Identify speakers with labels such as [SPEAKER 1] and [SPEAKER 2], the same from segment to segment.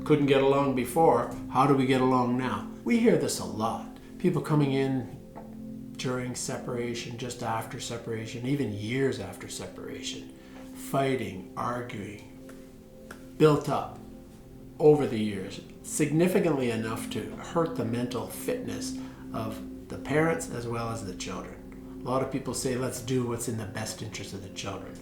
[SPEAKER 1] couldn't get along before. How do we get along now? We hear this a lot. People coming in during separation, just after separation, even years after separation, fighting, arguing, built up over the years, significantly enough to hurt the mental fitness of the parents as well as the children. A lot of people say, let's do what's in the best interest of the children.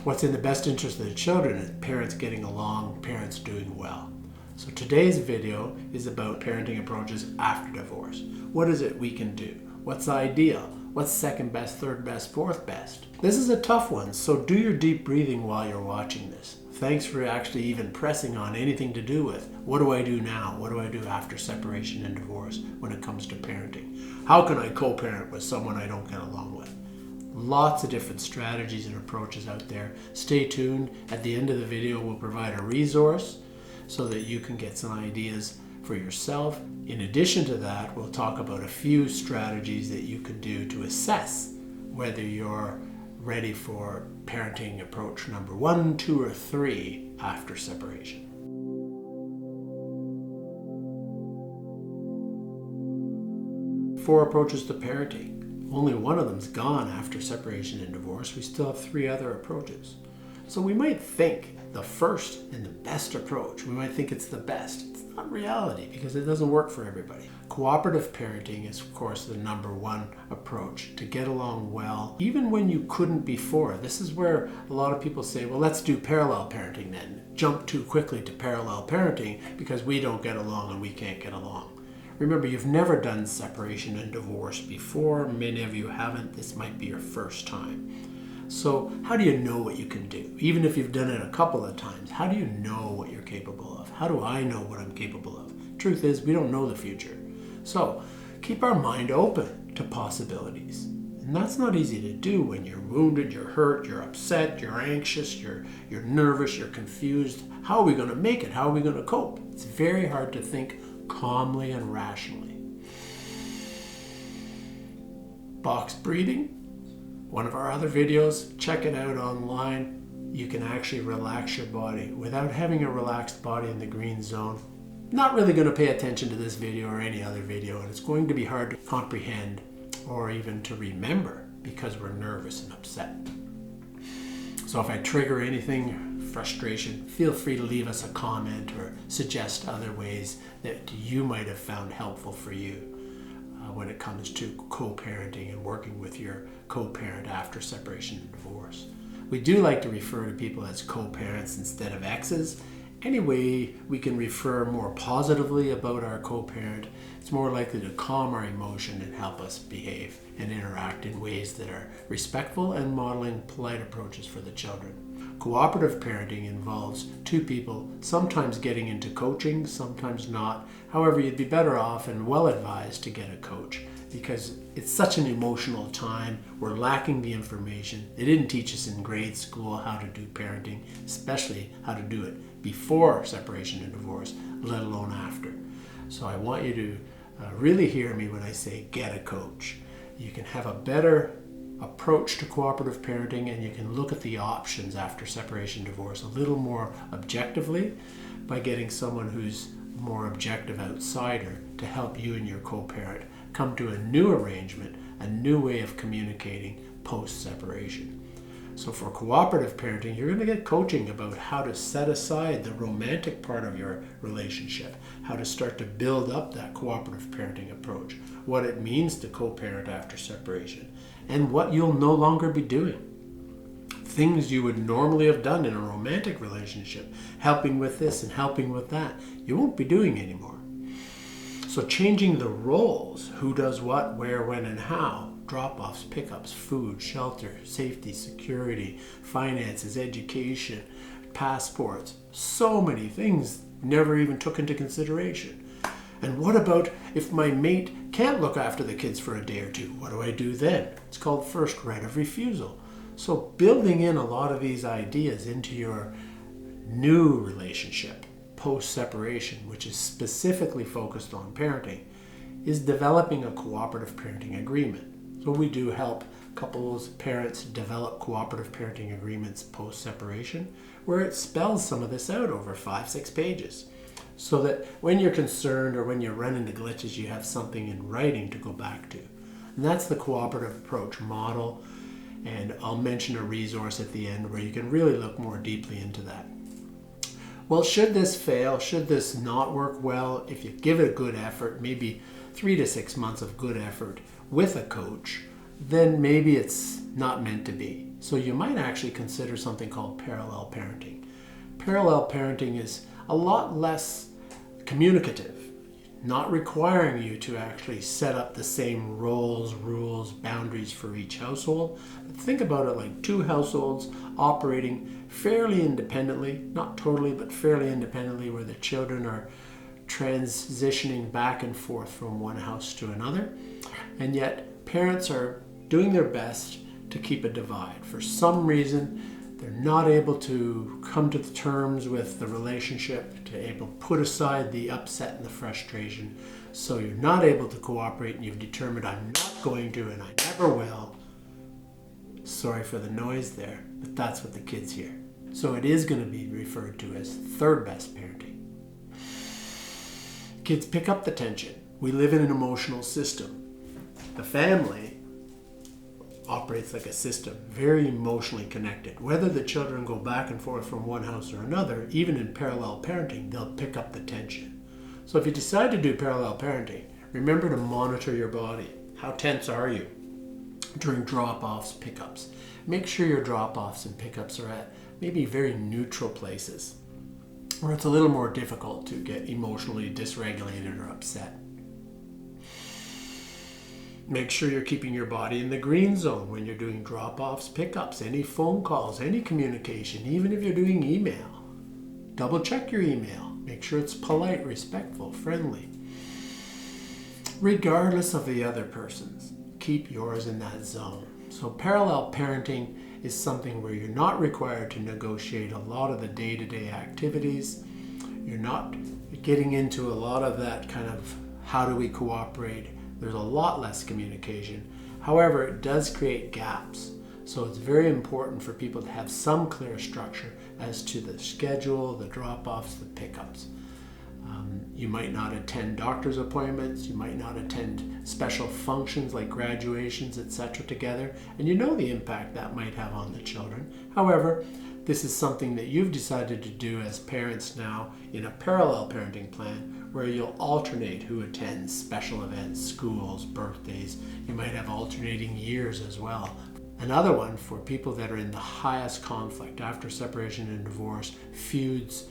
[SPEAKER 1] What's in the best interest of the children is parents getting along, parents doing well. So today's video is about parenting approaches after divorce. What is it we can do? What's ideal? What's second best, third best, fourth best? This is a tough one, so do your deep breathing while you're watching this. Thanks for actually even pressing on anything to do with, what do I do now? What do I do after separation and divorce when it comes to parenting? How can I co-parent with someone I don't get along with? Lots of different strategies and approaches out there. Stay tuned. At the end of the video, we'll provide a resource so that you can get some ideas for yourself. In addition to that, we'll talk about a few strategies that you can do to assess whether you're ready for parenting approach number 1, 2, or 3 after separation. 4 approaches to parenting. Only one of them's gone after separation and divorce. We still have 3 other approaches. So we might think the first and the best approach, we might think it's the best. It's not reality because it doesn't work for everybody. Cooperative parenting is, of course, the number 1 approach to get along well, even when you couldn't before. This is where a lot of people say, well, let's do parallel parenting then. Jump too quickly to parallel parenting because we don't get along and we can't get along. Remember, you've never done separation and divorce before. Many of you haven't. This might be your first time. So how do you know what you can do? Even if you've done it a couple of times, how do you know what you're capable of? How do I know what I'm capable of? Truth is, we don't know the future. So keep our mind open to possibilities. And that's not easy to do when you're wounded, you're hurt, you're upset, you're anxious, you're nervous, you're confused. How are we going to make it? How are we going to cope? It's very hard to think calmly and rationally. Box breathing, one of our other videos, check it out online. You can actually relax your body without having a relaxed body in the green zone. Not really going to pay attention to this video or any other video, and it's going to be hard to comprehend or even to remember because we're nervous and upset. So if I trigger anything, frustration, feel free to leave us a comment or suggest other ways that you might have found helpful for you when it comes to co-parenting and working with your co-parent after separation and divorce. We do like to refer to people as co-parents instead of exes. Any way we can refer more positively about our co-parent, it's more likely to calm our emotion and help us behave and interact in ways that are respectful and modeling polite approaches for the children. Cooperative parenting involves 2 people sometimes getting into coaching, sometimes not. However, you'd be better off and well advised to get a coach because it's such an emotional time. We're lacking the information. They didn't teach us in grade school how to do parenting, especially how to do it before separation and divorce, let alone after. So I want you to really hear me when I say get a coach. You can have a better approach to cooperative parenting and you can look at the options after separation divorce a little more objectively by getting someone who's more objective outsider to help you and your co-parent come to a new arrangement, a new way of communicating post-separation. So for cooperative parenting, you're going to get coaching about how to set aside the romantic part of your relationship, how to start to build up that cooperative parenting approach, what it means to co-parent after separation, and what you'll no longer be doing. Things you would normally have done in a romantic relationship, helping with this and helping with that, you won't be doing anymore. So changing the roles, who does what, where, when, and how, drop-offs, pickups, food, shelter, safety, security, finances, education, passports, so many things never even took into consideration. And what about if my mate can't look after the kids for a day or 2? What do I do then? It's called first right of refusal. So building in a lot of these ideas into your new relationship, post-separation, which is specifically focused on parenting, is developing a cooperative parenting agreement. So we do help couples, parents develop cooperative parenting agreements post-separation where it spells some of this out over 5-6 pages so that when you're concerned or when you run into glitches, you have something in writing to go back to. And that's the cooperative approach model. And I'll mention a resource at the end where you can really look more deeply into that. Well, should this fail, should this not work well, if you give it a good effort, maybe 3 to 6 months of good effort with a coach, then maybe it's not meant to be. So you might actually consider something called parallel parenting. Parallel parenting is a lot less communicative, not requiring you to actually set up the same roles, rules, boundaries for each household. But think about it like 2 households operating fairly independently, not totally, but fairly independently, where the children are transitioning back and forth from one house to another. And yet parents are doing their best to keep a divide. For some reason, they're not able to come to the terms with the relationship, to able to put aside the upset and the frustration. So you're not able to cooperate and you've determined, I'm not going to and I never will. Sorry for the noise there, but that's what the kids hear. So it is going to be referred to as third best parenting. Kids pick up the tension. We live in an emotional system. The family operates like a system, very emotionally connected. Whether the children go back and forth from one house or another, even in parallel parenting, they'll pick up the tension. So if you decide to do parallel parenting, remember to monitor your body. How tense are you during drop-offs, pickups? Make sure your drop-offs and pickups are at maybe very neutral places, where it's a little more difficult to get emotionally dysregulated or upset. Make sure you're keeping your body in the green zone when you're doing drop-offs, pickups, any phone calls, any communication, even if you're doing email. Double check your email. Make sure it's polite, respectful, friendly. Regardless of the other person's, keep yours in that zone. So parallel parenting is something where you're not required to negotiate a lot of the day-to-day activities. You're not getting into a lot of that kind of how do we cooperate. There's a lot less communication. However, it does create gaps. So it's very important for people to have some clear structure as to the schedule, the drop-offs, the pickups. You might not attend doctor's appointments. You might not attend special functions like graduations, etc. together. And you know the impact that might have on the children. However, this is something that you've decided to do as parents now in a parallel parenting plan where you'll alternate who attends special events, schools, birthdays. You might have alternating years as well. Another one for people that are in the highest conflict after separation and divorce, feuds,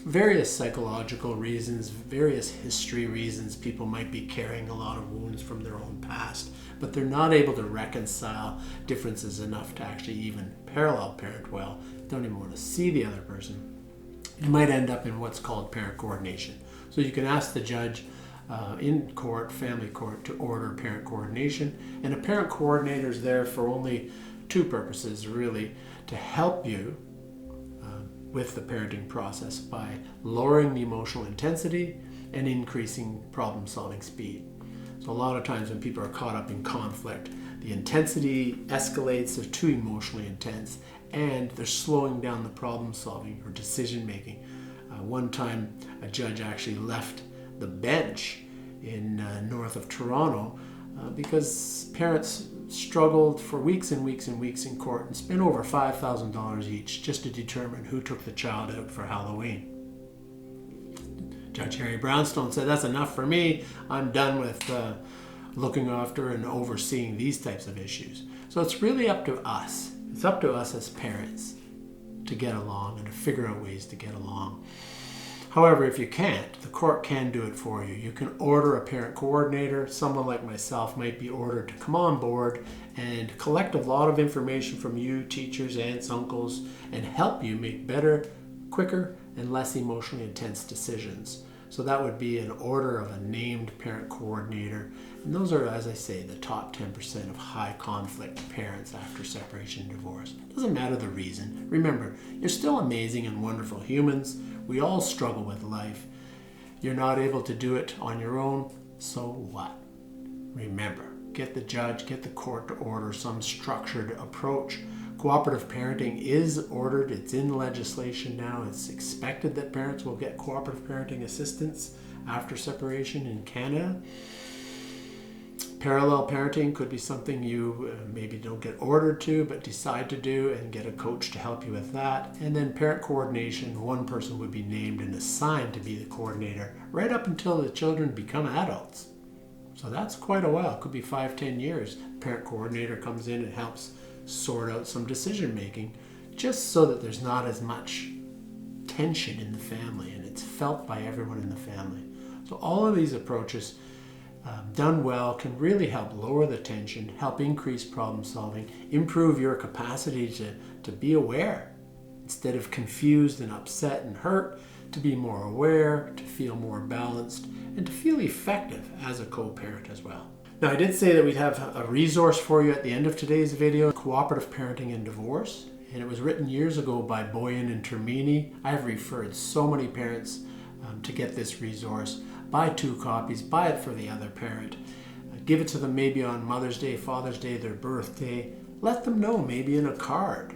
[SPEAKER 1] various psychological reasons, various history reasons. People might be carrying a lot of wounds from their own past, but they're not able to reconcile differences enough to actually even parallel parent well. Don't even want to see the other person. You might end up in what's called parent coordination. So you can ask the judge in court, family court, to order parent coordination. And a parent coordinator is there for only 2 purposes, really, to help you with the parenting process by lowering the emotional intensity and increasing problem-solving speed. So a lot of times when people are caught up in conflict, the intensity escalates, they're too emotionally intense, and they're slowing down the problem-solving or decision-making. One time, a judge actually left the bench in north of Toronto because parents struggled for weeks and weeks and weeks in court and spent over $5,000 each just to determine who took the child out for Halloween. Judge Harry Brownstone said, that's enough for me. I'm done with looking after and overseeing these types of issues. So it's really up to us. It's up to us as parents to get along and to figure out ways to get along. However, if you can't, the court can do it for you. You can order a parent coordinator. Someone like myself might be ordered to come on board and collect a lot of information from you, teachers, aunts, uncles, and help you make better, quicker, and less emotionally intense decisions. So that would be an order of a named parent coordinator. And those are, as I say, the top 10% of high conflict parents after separation and divorce. Doesn't matter the reason. Remember, you're still amazing and wonderful humans. We all struggle with life. You're not able to do it on your own, so what? Remember, get the judge, get the court to order some structured approach. Cooperative parenting is ordered. It's in legislation now. It's expected that parents will get cooperative parenting assistance after separation in Canada. Parallel parenting could be something you maybe don't get ordered to, but decide to do, and get a coach to help you with that. And then parent coordination, one person would be named and assigned to be the coordinator right up until the children become adults. So that's quite a while. It could be 5-10 years. Parent coordinator comes in and helps sort out some decision making, just so that there's not as much tension in the family and it's felt by everyone in the family. So all of these approaches done well can really help lower the tension, help increase problem solving, improve your capacity to be aware. Instead of confused and upset and hurt, to be more aware, to feel more balanced, and to feel effective as a co-parent as well. Now, I did say that we'd have a resource for you at the end of today's video, Cooperative Parenting and Divorce, and it was written years ago by Boyan and Termini. I've referred so many parents to get this resource. Buy 2 copies, buy it for the other parent. Give it to them maybe on Mother's Day, Father's Day, their birthday. Let them know, maybe in a card,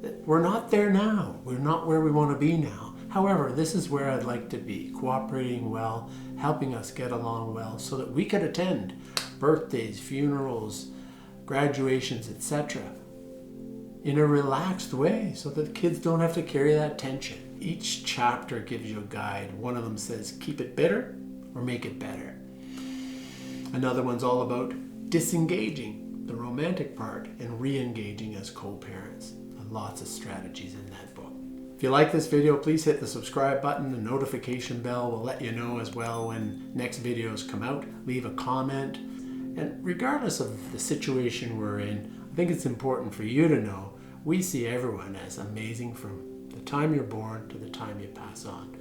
[SPEAKER 1] that we're not there now. We're not where we want to be now. However, this is where I'd like to be, cooperating well, helping us get along well so that we could attend birthdays, funerals, graduations, etc. in a relaxed way so that the kids don't have to carry that tension. Each chapter gives you a guide. One of them says, keep it bitter or make it better. Another one's all about disengaging, the romantic part, and re-engaging as co-parents. Lots of strategies in that book. If you like this video, please hit the subscribe button. The notification bell will let you know as well when next videos come out. Leave a comment. And regardless of the situation we're in, I think it's important for you to know we see everyone as amazing from the time you're born to the time you pass on.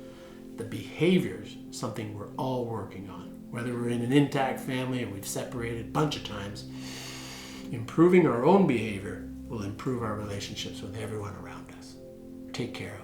[SPEAKER 1] The behavior's something we're all working on. Whether we're in an intact family or we've separated a bunch of times, improving our own behavior will improve our relationships with everyone around us. Take care.